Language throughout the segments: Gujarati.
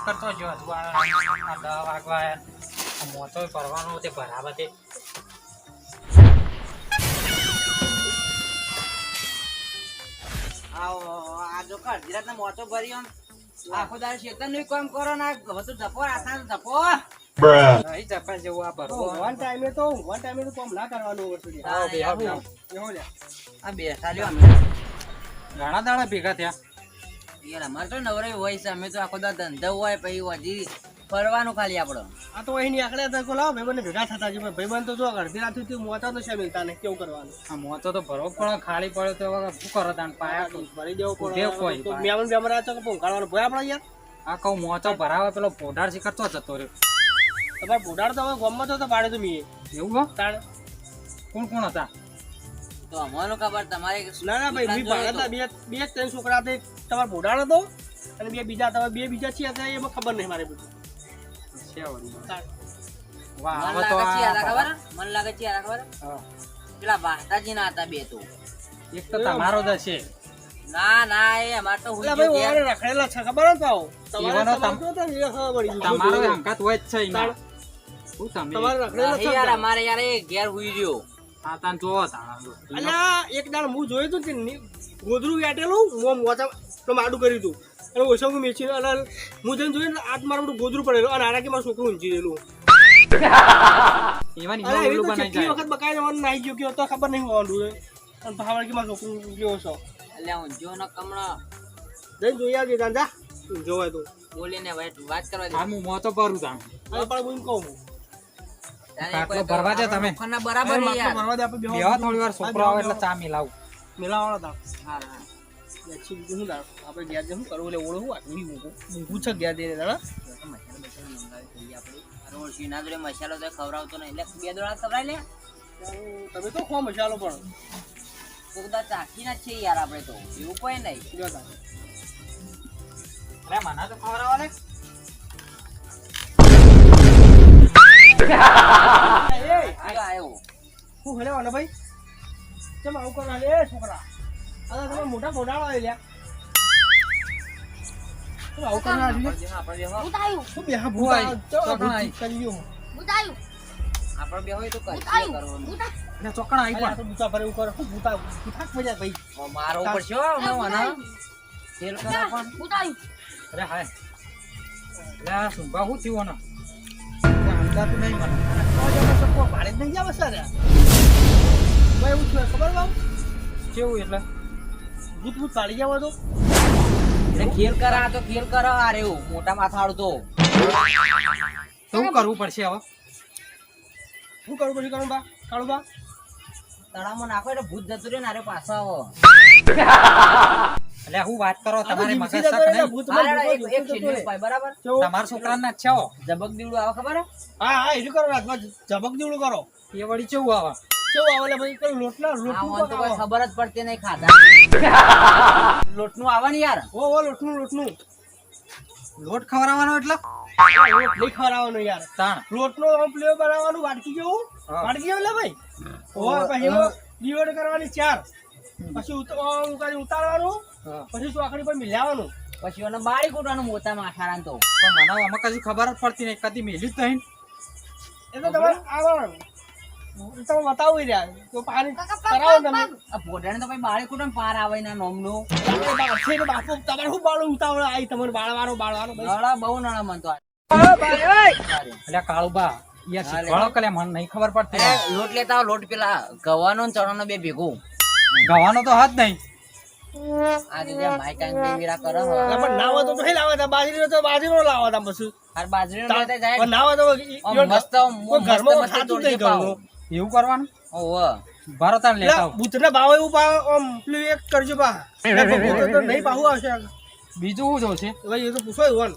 કરતો જો હજુ આ 10 વાગવા આયા મોટો ભરવાનો તે ભરાવા તે આ જો કર ગુજરાતના મોટો ભર્યો આખો દાડો શેતનનું કામ કરો ને હવે તો જપો આથા જપો નહીં જપા જેવું આ ભરવો વન ટાઈમે તો કામ ના કરવાનું હોય આવો બે આવો એવો લે આ બેઠા લ્યો અમે ઘણા દાડા ભેગા થયા યાર અમારે તો નવરાઈ હોય છે અમે તો આખો દાડો ધંધો હોય પછી હજી ફરવાનું ખાલી આપણો આ તો અહીં આકડે તો લાવ ભાઈબંધ ભેગા થતા છે ભાઈબંધ તો જો અડધી રાત મોતા તો છે મિલતા ને કેવું કરવાનું આ મોટો તો ભરવો પણ ખાલી પડ્યો તો હવે શું કરો તાણ પાયા ભરી દેવું ઉભે કોઈ પડે મેમન બેમરા તો પોંકાળવાનું ભોય આપણે યાર આ કહું મોટો ભરાવા પેલો પોઢાર શી કરતો જતો રહ્યો તમારે બોડાડ તો હવે ગમમાં તો પાડે તો મીએ એવું હો તાણ કોણ કોણ હતા તો અમને ખબર તમારે ના ભાઈ મી પાડતા બે ત્રણ છોકરા હતા તમારે બોડાડ હતો અને બે બીજા છે હતા એમાં ખબર નહીં મારે બધું વાહ મન હવે તો લાગે છે આ ખબર મન લાગે છે ખબર હા. પેલા વાહતાજી ના હતા બે તો એક તો તમારો જ છે ના એ અમાર તો એટલે ભાઈ ઓરે રખડેલા છે ખબર જ પાવ ઈવાનો તમારો તમારે હંકાત હોય જ છે એમાં શું તમે તમારે રખડેલા છે યાર અમારે યાર એ ઘેર હુઈ રહ્યો આ તાન જોવો તાણ અલ્યા એક દાડ હું જોયું તું કે ગોદરું વેટેલું મોમ વાતા તો માડું કર્યું તું અને ઓછા મેચી અને હું જઈને જોયું આજ મારું બધું ગોદરું પડેલું અને આરા કે મારું છોકરું ઊંચી રહેલું એમાં અરે ઈનો એવી ઉલ્લુ તો બનાઈ કેટલી જાય વખત બકાઈ જવાનું નાઈ ગયો કે તો ખબર નહીં હોવાનું અને ભાવડ કે મારું છોકરું ગયો છો એટલે હું જો ન કમણો જઈને જોઈ આવજે દાદા જોવાય તો બોલીને વાત કરવા દે આ હું મોતો ભરું તાણ અને પણ હું કહું કાટલો ભરવા દે તમે ખના બરાબર છે યાર ભરવા દે આપણે બેવા થોડી વાર છોકરો આવે એટલે ચા મિલાવું મિલાવાળા તા હા હા પછી બીજું શું દાળ આપણે ઘેર જઈને શું કરવું એટલે ઓળો હું આટલી ઊંઘું છે ઘેર જઈને દાડા મસાલો તો ખવડાવતો નહીં એટલે બે દોડા ખવડાવી લે તમે તો ખો મસાલો પણ તો બધા ચાખીના જ છે યાર આપણે તો એવું કોઈ નહીં જો તા અરે મને તો ખવડાવવા લે આવ્યો શું હલે વાના ભાઈ ચમ આવું કરવા લે છોકરા આ તમે મોટા બોડાળો આવી લ્યા શું આવું કરવા આવી આપણે શું બેહા ભૂઆઈ, ચો ચોકણા આઈ. કરી ગયો બે હોય તો કઈ કરવાનું ને ચોકણા આવી આ પણ તો બુતા ભરે ઉપર શું બુતા બુતા મજા ભાઈ મારો ઉપર છે હો, હમણાં તેલ કરા પણ અરે હાય લે આ સુંભા શું થયું ને સમજાતું નહીં મને સપો ભાડે જ નહીં આવે સર ભાઈ એવું છે ખબર બાપ કેવું એટલે ભૂત ભૂત પાડી જાવ તો એટલે ખેલ કરા તો ખેલ કરા આ રેવું મોટા માથાળું તો શું કરવું પડશે હવે શું કરવું પછી કરું બા કાળું બા તળાવમાં નાખો એટલે ભૂત જતું રહે ને અરે પાછો આવો એટલે હું વાત કરો તમારે મગજ જીપસી શક જતો નહીં ભૂત એક છેલ્લું ઉપાય બરાબર તમારા છોકરાના જ છે હો. જબક દીવડું આવે ખબર હે? હા હા એવું કરો રાતમાં ઝબક જેવડું કરો એ વળી કેવું આવે કેવું આવે લે ભાઈ કઈ લોટલા આ લોટનું મને તો કોઈ આવે ખબર જ પડતી નહીં ખાધા લોટનું આવે ને યાર ઓ લોટનું લોટ ખવડાવવાનો એટલે લોટ નહીં ખવડાવવાનો યાર તાણ લોટનો આમ ફ્લેવર બનાવવાનું વાટકી જેવું હા. વાટકી જેવું લે ભાઈ ઓ પછી ડિવાઈડ કરવાની 4 પછી ઉતારવાનું હા. પછી ચોકડી પર મિલાવવાનું પછી એને બાળી કૂટવાનું મોટા માથાળા તો પણ મને આમાં કશું ખબર જ પડતી નહીં કદી મેલી જ નહીં એ તો તમારે આવવાનું તમે બતાવું રહ્યા તો પાણી કરાવો તમે આ પોટાને તો ભાઈ બાળી કૂટે ને પાર આવે ના નોમનું છે તો બાપુ તમારે શું બાળું ઉતાવળ આવી તમારે બાળવાનો ભાઈ નળા બહુ નળા મન તો એટલે કાળુબા યાર શીખવાડો કલે મને નહીં ખબર પડતી લોટ લેતા આવો, લોટ પેલા ગવાનો ને ચણાનો બે ભેગું ગવાનો તો હાથ નહીં આજે જે માઈક આંગળી વીરા કરે હો. પણ નાવો તો નહીં લાવતા બાજરીનો લાવવા તા પછી હાર બાજરીનો લેતા જાય પણ નાવા તો આમ મસ્ત કોઈ ઘરમાં મસ્ત ખાતું તોડી નહીં પાવ. ઘરનું. એવું કરવાનું ઓહો. ભારો તાર લેતા આવો. બુતના ભાવ એવું આમ પેલું એક કરજો પા તો નહીં પાહુ આવશે બીજું શું જોશે ભાઈ એ તો પૂછો જ વન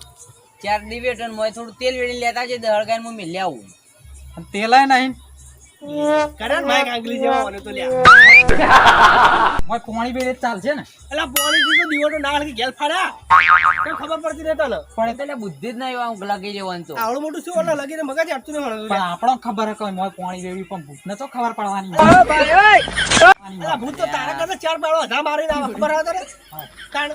ચાર ડિબેટ અને મોય થોડું તેલ વેડી લેતા છે દળગાઈને હું મિલ આવું તેલાય નહીં કરે ને માઈક આંગલી જેવા મને તો લ્યા મોય પોણી બે ચાલશે ને એલા પોણી થી તો દીવો ના લાગી ગેલ ફાડ્યા કઈ ખબર પડતી રહેતા ને પણ એટલે બુદ્ધિ જ નહીં આવું લગી જવાનું તો આવડું મોટું શું ઓલા લગીને મગજ હટતું નહીં મને પણ આપણો ખબર હે કે મોય પોણી વેવી પણ ભૂતને તો ખબર પડવાની એલા ભૂત તો તારા કરતા 4 બાળો હધા મારીને આવે ખબર આવે તને કારણ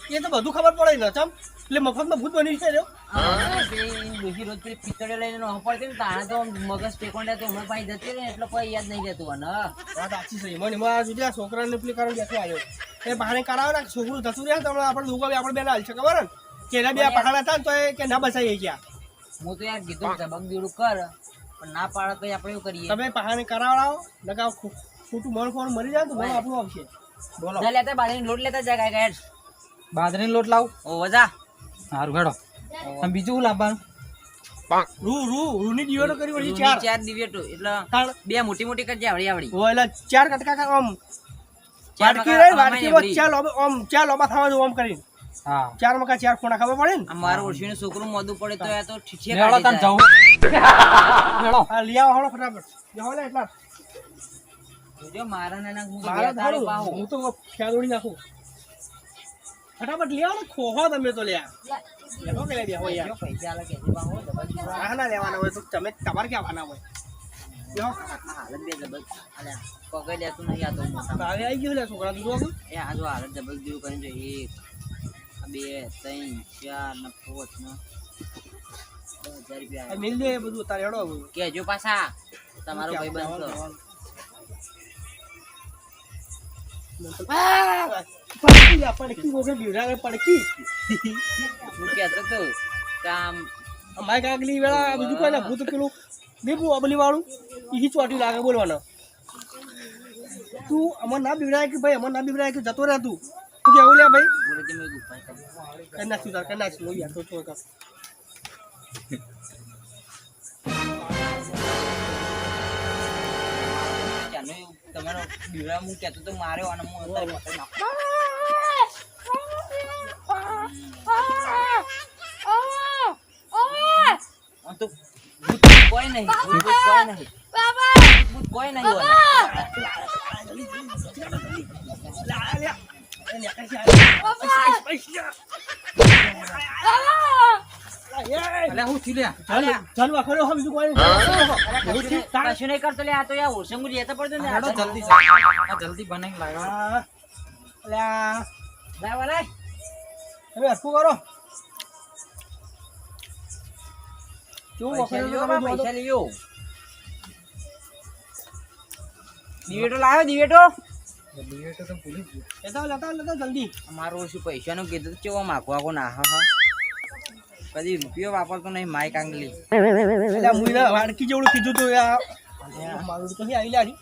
એ તો બધું ખબર પડે ને ચમ એટલે મફતમાં ભૂત બની છે રહ્યો ડોશી રોજ પેલી પિત્તળીઓ લઈને ન પડતી ને તાણે તો મગજ ટેકોંડે તો હમણાં પાછી જતી રહે ને એટલે કોઈ યાદ નહીં રહેતું અને વાત સાચી છે મને એમાં જોજે આ છોકરાને પેલી કારણ બેઠો આવ્યો એ બહાને કરાવે ને છોકરું થતું રહે તો આપણે દુગા આપણે બે હાલ છે ખબર ને કે એના બે પહાડા હતા ને તો એ કે ના બસાઈ ગયા હું તો યાર કીધું ધબક દીવડું કર પણ ના પાડે તો આપણે એવું કરીએ તમે પહાને કરાવડાવો નકા ખોટું મન ફોન મરી જાય તો મને આપણું આવશે બોલો ના લેતા બાજરીનો લોટ લેતા જાય ગાય બાજરીનો લોટ લાવ ઓ વજા સારું હેડો અને બીજું શું લાવવાનું રૂની દિવેટો કરી વળી ચાર ચાર દિવેટો એટલે બે મોટી મોટી કરજે આવડી આવડી ઓ એટલે ચાર કટકા આમ ચાર વાડકી રહી વાડકીમાં ચાર લોબા આમ ચાર લોબા થવા દો આમ કરીને હા ચાર મકા ચાર ખૂણા ખબર પડે ને આ મારું ઓળશીનું છોકરું મોદું પડે તો આ તો ઠીઠે હેડો તને જાઉં હેડો હા લઈ આવો હળો ફટાફટ જાઓ લે એટલા જો મારા નાના હું તો મારા બે તાળી થાળું પાહું. હું તો ખ્યાદોડી નાખું ફટાફટ લઈ આવો ને ખોહો તમે તો લ્યા લેવો કે લઈ બેહો યાર જો પૈસા આલે કે પાહું ડબલ જીવા. આ ના લેવાના હોય તો તમે તમારે ક્યાં આવવાના હોય બેહો હાલત બે ડબલ અલ્યા પકડી લેતું નહીં આ તો મોટા. હવે આવી ગયો લે છોકરા તું જોવો એ આ જો હાલત ડબલ જેવું કરીને જો 1 2 3 4 ને 5 ને 1000 રૂપિયા આ મિલ દે એ બધું તારે હેડો હવે. કેજો પાછા તમારો ભાઈ બંધ પડકી લ્યા, પડકી વગર બીવડાવે પડકી હું કહેતો તો કામ અમારે કાગલી વેળા બીજું કોઈ ના ભૂત પેલું દેવું અબલી વાળું ઈ ચોટી લાગે બોલવાનો તું અમર ના બીવડાય કે ભાઈ અમર ના બીવડાય કે જતો રહે તું તું કેવું લે ભાઈ બોલે તે મેં ગુફા કરી. કરી નાખશું તાર કરી નાખશું યાર તો કર ચાલો તમારો બીવડા હું કહેતો તો માર્યો અને હું અત્યારે પકડી નાખું. આમ તો ભૂત કોઈ નહીં ભૂત કોઈ નહીં ભૂત કોઈ નહીં હોય. અલ્યા હું થયું લ્યા ચાલુ આખો બીજું કોઈ કશું નહીં કરતો લે આ તો યાર ઓછંગું લેતા પડતો ને હેડો જલ્દી આ જલ્દી બનાવીને લાવ્યા લાવ લાય તમે હરખું કરો કેવું પૈસા લ્યો દિવેટો લાવ્યો દિવેટો દિવેટો તો ભૂલી જ ગયો. લેતા જલ્દી અમારું શું પૈસાનું કીધું તો કેવો માગવા ના હા કદી રૂપિયો વાપરતો નહીં માઈક આંગલી એટલે મુઈના વાડકી જેવડું કીધું તું યાર મારું તો અહીં આવી લાડી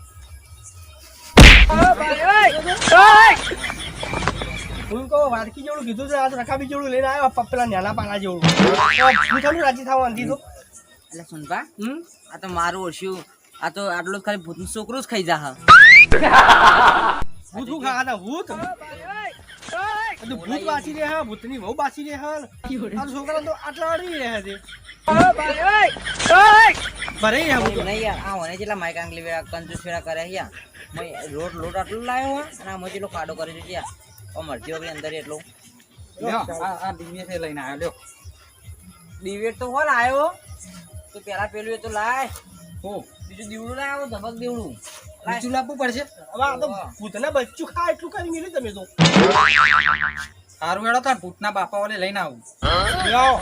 હું કહું વાડકી જેવડું કીધું છે આ તો રકાબી જેવડું લઈને આવ્યો પેલા નાના પાના જેવડું હું ચાલુ રાજી થવા અંધી તો એટલે સુનપા આ તો મારું ઓછું આ તો આટલું ખાલી ભૂતનું છોકરું જ ખાઈ જા ભૂત શું ખાવાના ભૂત ભૂત બાસી રહે હા ભૂતની બહુ બાસી રહે હા આ છોકરા તો આટલા વાળી રહ્યા છે ભરે રહ્યા ભૂત નહીં યાર આ મને જેટલા માઈક આંગલી વેળા કંજૂસ વેળા કરે યાર લોટ આટલું લાવ્યો હોય અને આ જેટલો ખાડો કરે છે યાર મરજી વગર અંદર એટલું લ્યો આ દિવ્ય લઈને આવ્યો લ્યો દિવેટ તો હોલ આવ્યો તો પેલા પેલું એ તો લાય હો બીજું દીવડું લાય આવો ધબક દીવડું બીજું લાવવું પડશે હવે આ તો ભૂતના બચ્ચું ખા એટલું કરી મિલી તમે તો સારું હેડો તાર ભૂતના બાપા વાલે લઈને આવું લાવો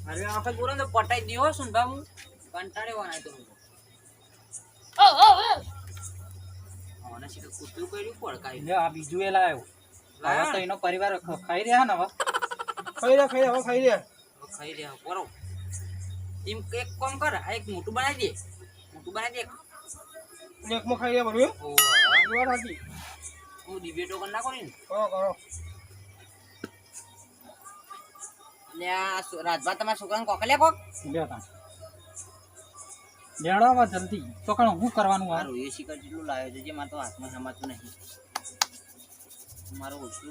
અરે આ વખત બોલો તો પટાઈ દીધો શું બાબુ કંટાળ્યો વાના તો ઓને શીખ કૂતરું કર્યું પડકાઈ લ્યો આ બીજું એ લાવ્યો હવે તો એનો પરિવાર ખાઈ રહ્યા ને હવે ખાઈ રહ્યા ખાઈ રહ્યા કરો એમ એક કામ કર આ એક મોટું બનાવી દે એકમાં ખાઈ રહ્યા બરોબર વાત સાચી હું ડિબેટો કરી નાખો ને કરો ને આ રાજભા તમારા છોકરાને કોકલ્યા કોક લ્યો તા લેડો હવે જલ્દી તો કણ શું કરવાનું આ મારું એ શિકાર જેટલું લાવ્યો છે જે મારે તો હાથમાં સમાતું નહીં મારો ઓછું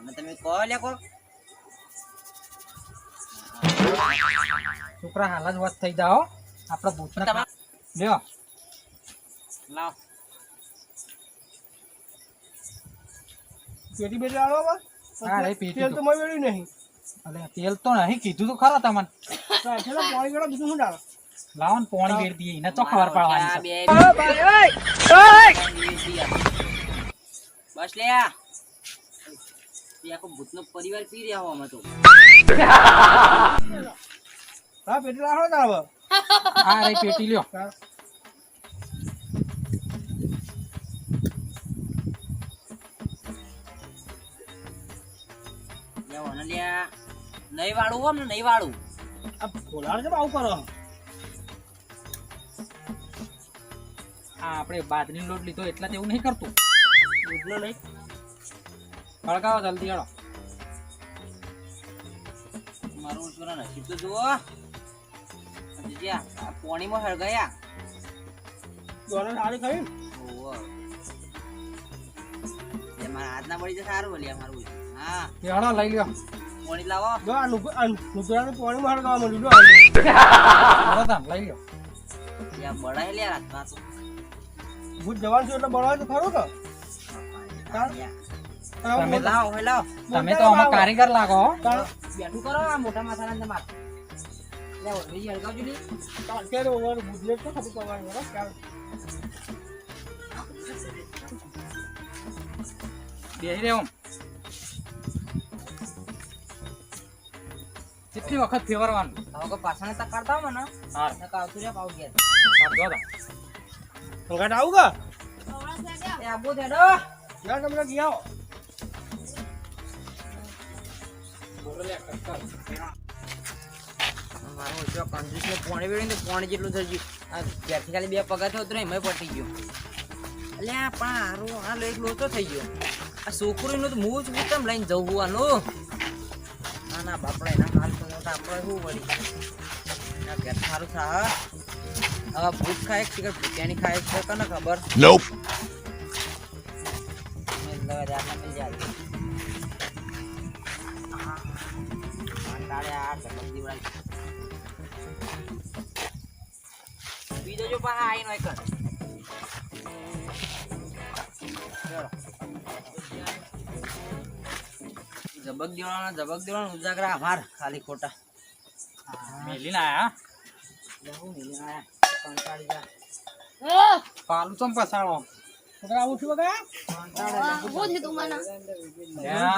ને તમે કહો લે કોક છોકરા હાલ જ વાત થઈ જાઓ આપડે ભૂતના લ્યો લાવ પેટી બેટી આવો બસ હા રે પેટી તેલ તો મળ્યું નહીં અલે તેલ તો નહીં કીધું તો ખરા તમને પાણી વેળા બીજું શું ડાળ લાવો ને પોણી વેર દઈએ એને તો ખબર પડવાની છે. બસ લે આ આખો ભૂતનો પરિવાર પી રહ્યા હો અમે તો. હા પેટી લાવો ને હવે આ રે પેટી લ્યો. લેવો ને લ્યા નહીં વાળું હો ને નહીં વાળું. આ ફોલાડ કેમ આવું કરો? આ આપણે બાજરીનો લોટ લીધો એટલે તેવું નહીં કરતું. દૂધનો નહીં હળગાવો જલ્દી હળો. મારું છોરા નસીબ તો જુઓ. આ પોણીમાં હળગાયા. દોડે સારી ખાઈ ઓહો. એ મારા હાથ ના પડી જાય સારું બોલ્યા મારું. હા એ હળો લઈ લ્યો. પોણી લાવો. જો આ નુકરાનું પાણીમાં હળગાવા માંડ્યું જો હળો તાન લઈ લ્યો. યા બળાય લ્યા રાતમાં તો. ભૂત જવાન છું એટલે બળવાય તો ખરું કે તમે લાવો હવે લાવો. તમે તો આમાં કારીગર લાગો હો. બેઠું કરો આ મોટા માથાના તમાર. લેવો બીજી હળગાવજો લી. અત્યારે ઓવર ભૂતને તો ખબર પડવાની બરાબર ચાલ બેહી રહ્યો. કેટલી વખત ફેરવવાનું? હવે કોઈ પાછળ તક કાઢતા હો મને. હા નકા આવતું રે પાવ ગયા. જો તો. અંગાટ આવું કા એ આબુ દેડો. યાર તમને ગયા મારો જો કંજૂસને પોણી વેળીને પોણી જેટલું થઈ ગયું. આ ઘેરથી ખાલી 2 પગા થયો તો ને એમાંય પટી ગયો. એટલે આ પણ હારું આ એક લોચો થઈ ગયો. આ છોકરીનું તો મૂળ કેમ લઈને જવું આનું. ના બાપડા એના હાલ તો મોટા આપણે શું વળી. એના ઘેર સારું થા. હવે ભૂત ખાય કે ભૂતિયાની ખાય છે કને ખબર. Nope. મિલ જાય. તારે આ ઝપક દીવડાઈ. બીજો જો પા આઈ નો એક. ઝબક દેવાનો ઉજાગરા માર ખાલી ખોટા. મેલીને આયા. જાઉં ને આયા કંટાળી જા. પાલું ચમ પસાડો. છોકરા આવું છું બગા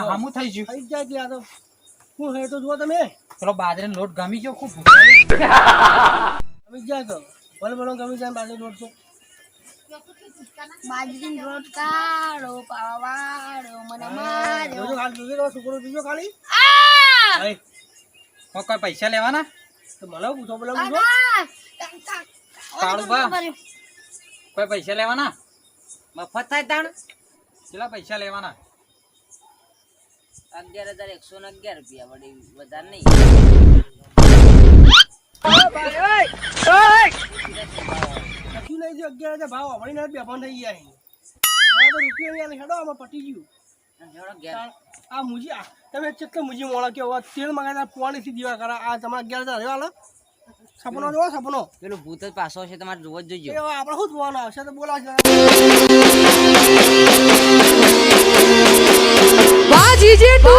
હામું થઈ ગયું. થઈ જાય કે આ તો શું હે તો જુઓ તમે પેલો બાજરીનો લોટ ગમી ગયો ખૂબ. ગમી જાય તો ભલે ગમી જાય બાજુ રોડ તો બાજરીનો રોટ કાઢો પાવાડો મને માર્યો જોજો ખાલી જોજો છોકરો જોજો ખાલી આ ભાઈ કોઈ પૈસા લેવાના? તો મને પૂછો પેલા પૂછો કાળું બા. કોઈ પૈસા લેવાના? મફત થાય તાણ. કેટલા પૈસા લેવાના? 11,111 રૂપિયા વળી વધારે નહીં. નથી લઈ જો 11,000 ભાવ આપણી ને બેફાન થઈ ગયા છે તો રૂપિયા હેડો આમાં પટી ગયું જોડો ઘેર. આ મુજી તમે કેટલા મુજી મોળા કે તેલ મગાવ્યા પાણી થી દીવા કરા આ તમારા 11,000 રહેવા સપનો જોવો સપનો પેલું ભૂત જ પાછો છે તમારે જોવો જ જોઈએ. આપણે શું જોવાનું આવશે તો બોલાવશે Bajije tu